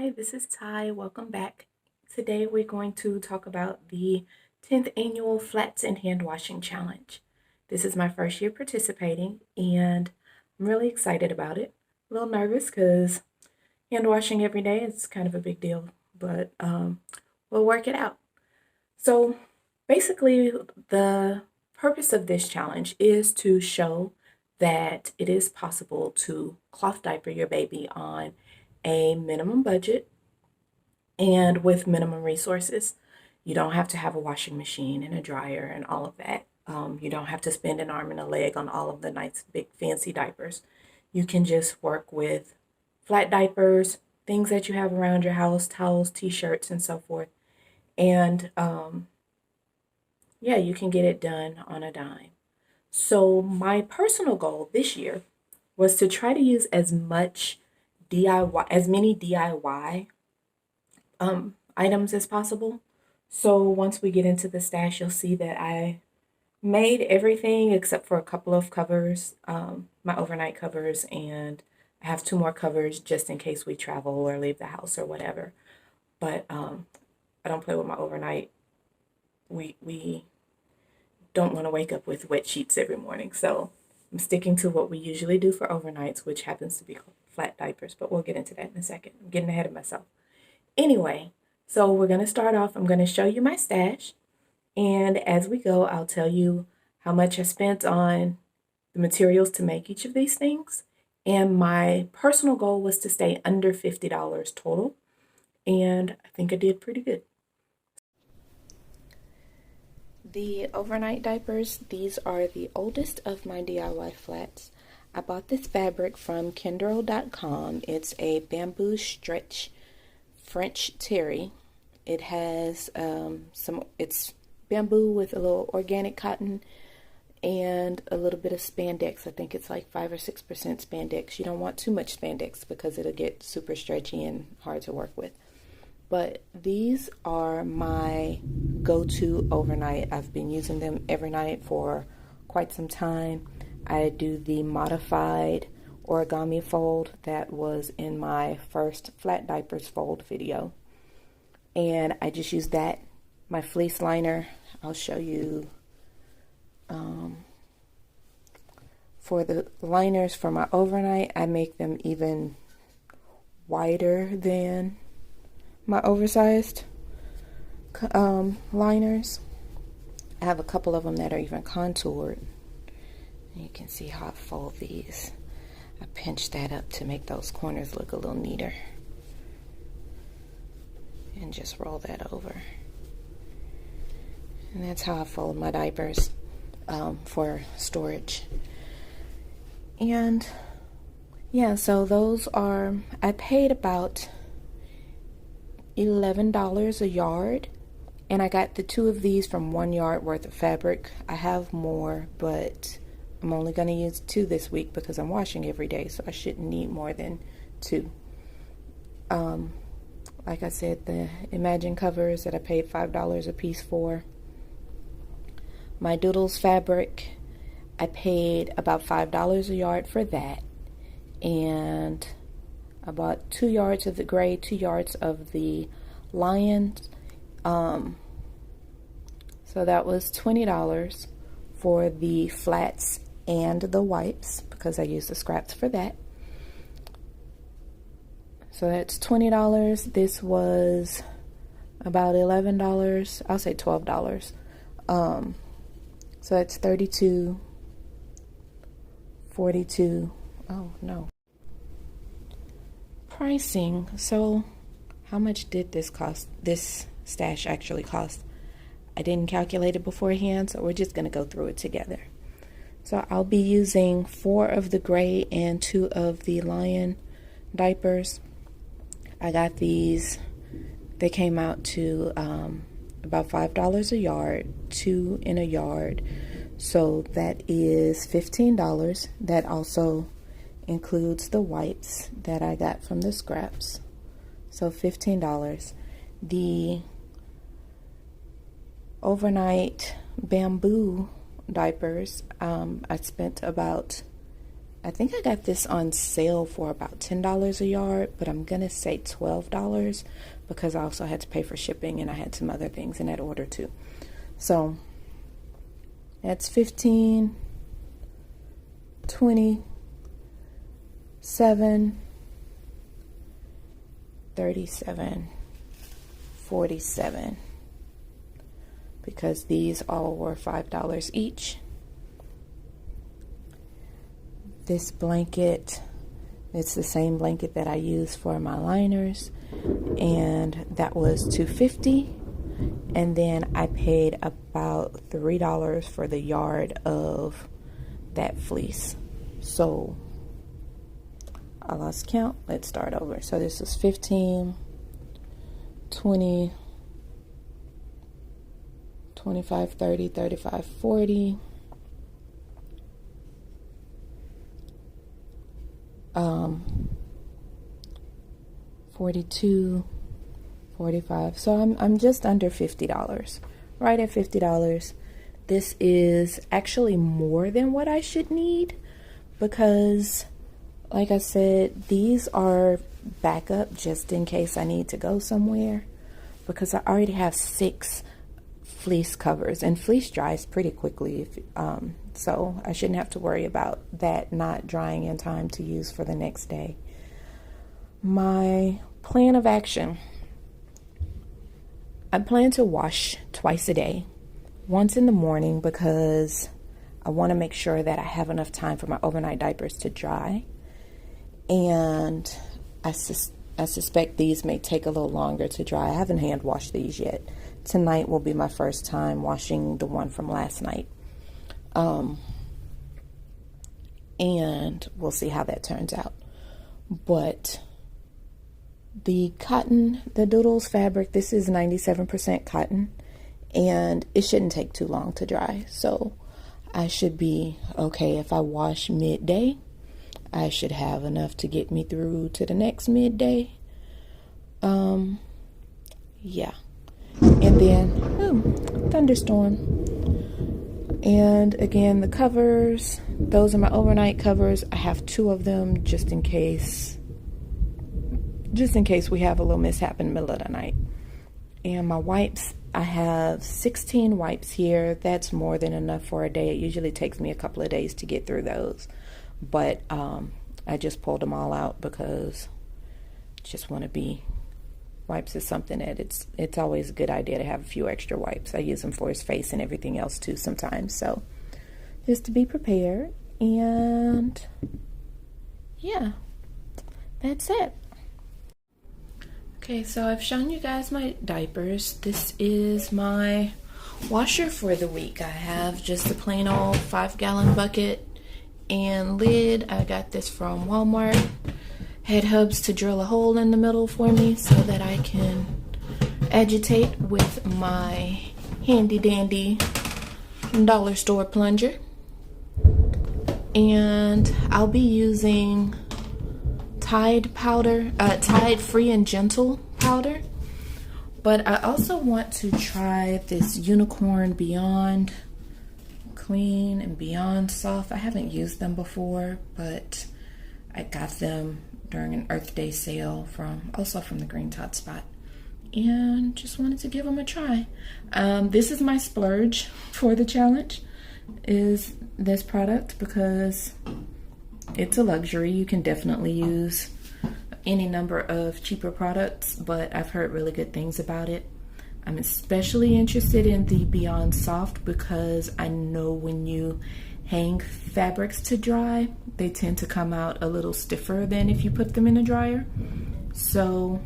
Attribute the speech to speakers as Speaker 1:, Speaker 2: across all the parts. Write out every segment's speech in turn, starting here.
Speaker 1: Hi, this is Ty. Welcome back. Today we're going to talk about the 10th annual Flats and Hand Washing Challenge. This is my first year participating and I'm really excited about it. A little nervous because hand washing every day is kind of a big deal, but we'll work it out. So basically, the purpose of this challenge is to show that it is possible to cloth diaper your baby on a minimum budget and with minimum resources. You don't have to have a washing machine and a dryer and all of that. You don't have to spend an arm and a leg on all of the nice big fancy diapers. You can just work with flat diapers, things that you have around your house, towels, t-shirts, and so forth. And yeah, you can get it done on a dime. So my personal goal this year was to try to use as many DIY items as possible. So once we get into the stash, you'll see that I made everything except for a couple of covers, my overnight covers, and I have 2 more covers just in case we travel or leave the house or whatever. But I don't play with my overnight. We don't want to wake up with wet sheets every morning, so I'm sticking to what we usually do for overnights, which happens to be flat diapers, but we'll get into that in a second. I'm getting ahead of myself. Anyway, so we're going to start off. I'm going to show you my stash, and as we go, I'll tell you how much I spent on the materials to make each of these things, and my personal goal was to stay under $50 total, and I think I did pretty good. The overnight diapers, these are the oldest of my DIY flats. I bought this fabric from Kinderel.com. It's a bamboo stretch French terry. It has it's bamboo with a little organic cotton and a little bit of spandex. I think it's like 5 or 6% spandex. You don't want too much spandex because it'll get super stretchy and hard to work with. But these are my go-to overnight. I've been using them every night for quite some time. I do the modified origami fold that was in my first flat diapers fold video. And I just use that. My fleece liner, I'll show you. For the liners for my overnight, I make them even wider than my oversized liners. I have a couple of them that are even contoured. You can see how I fold these. I pinch that up to make those corners look a little neater. And just roll that over. And that's how I fold my diapers for storage. And yeah, so those are, I paid about $11 a yard, and I got the 2 of these from 1 yard worth of fabric. I have more, but I'm only going to use 2 this week because I'm washing every day, so I shouldn't need more than 2. Like I said, the Imagine covers that I paid $5 a piece for. My Doodles fabric, I paid about $5 a yard for that, and I bought 2 yards of the gray, 2 yards of the lions. So that was $20 for the flats and the wipes because I used the scraps for that. So that's $20. This was about $11. I'll say $12. So that's $32, $42. Oh no. Pricing. So how much did this cost? This stash actually cost. I didn't calculate it beforehand, so we're just going to go through it together. So I'll be using 4 of the gray and 2 of the lion diapers. I got these. They came out to about $5 a yard, 2 in a yard. So that is $15. That also includes the wipes that I got from the scraps. So $15. The overnight bamboo diapers, I spent about, I think I got this on sale for about $10 a yard, but I'm gonna say $12 because I also had to pay for shipping and I had some other things in that order too. So that's 15, 20, 7, 37, 47, because these all were $5 each. This blanket, it's the same blanket that I use for my liners, and that was $2.50. And then I paid about $3 for the yard of that fleece. So I lost count. Let's start over. So this was 15, 20, 25, 30, 35, 40. 42, 45. So I'm just under $50, right at $50. This is actually more than what I should need because, like I said, these are backup just in case I need to go somewhere, because I already have 6 fleece covers, and fleece dries pretty quickly, so I shouldn't have to worry about that not drying in time to use for the next day. My plan of action: I plan to wash twice a day, once in the morning because I want to make sure that I have enough time for my overnight diapers to dry, and I suspect these may take a little longer to dry. I haven't hand washed these yet. Tonight will be my first time washing the one from last night. And we'll see how that turns out. But the cotton, the Doodles fabric, this is 97% cotton, and it shouldn't take too long to dry. So I should be okay. If I wash midday, I should have enough to get me through to the next midday. Yeah. And then, thunderstorm. And again, the covers, those are my overnight covers. I have 2 of them just in case we have a little mishap in the middle of the night. And my wipes, I have 16 wipes here. That's more than enough for a day. It usually takes me a couple of days to get through those. But I just pulled them all out because I just want to be... Wipes is something that it's always a good idea to have a few extra wipes. I use them for his face and everything else too sometimes. So just to be prepared. And yeah, that's it. Okay, so I've shown you guys my diapers. This is my washer for the week. I have just a plain old 5-gallon bucket and lid. I got this from Walmart. Head hubs to drill a hole in the middle for me so that I can agitate with my handy dandy dollar store plunger. And I'll be using Tide powder, Tide Free and Gentle powder. But I also want to try this Unicorn Beyond Clean and Beyond Soft. I haven't used them before, but I got them during an Earth Day sale also from the green Tot Spot, and just wanted to give them a try. This is my splurge for the challenge, is this product, because it's a luxury. You can definitely use any number of cheaper products, but I've heard really good things about it. I'm especially interested in the Beyond Soft because I know when you hang fabrics to dry, they tend to come out a little stiffer than if you put them in a dryer. So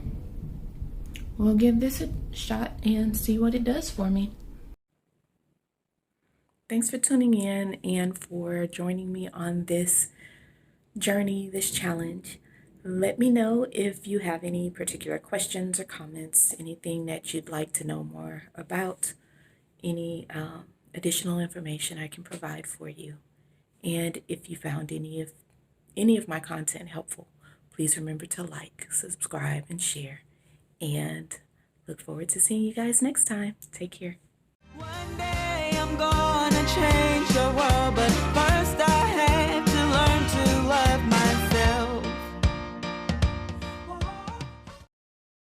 Speaker 1: we'll give this a shot and see what it does for me. Thanks for tuning in and for joining me on this journey, this challenge. Let me know if you have any particular questions or comments, anything that you'd like to know more about, any additional information I can provide for you. And if you found any of my content helpful, please remember to like, subscribe, and share. And look forward to seeing you guys next time. Take care. One day I'm gonna change the world, but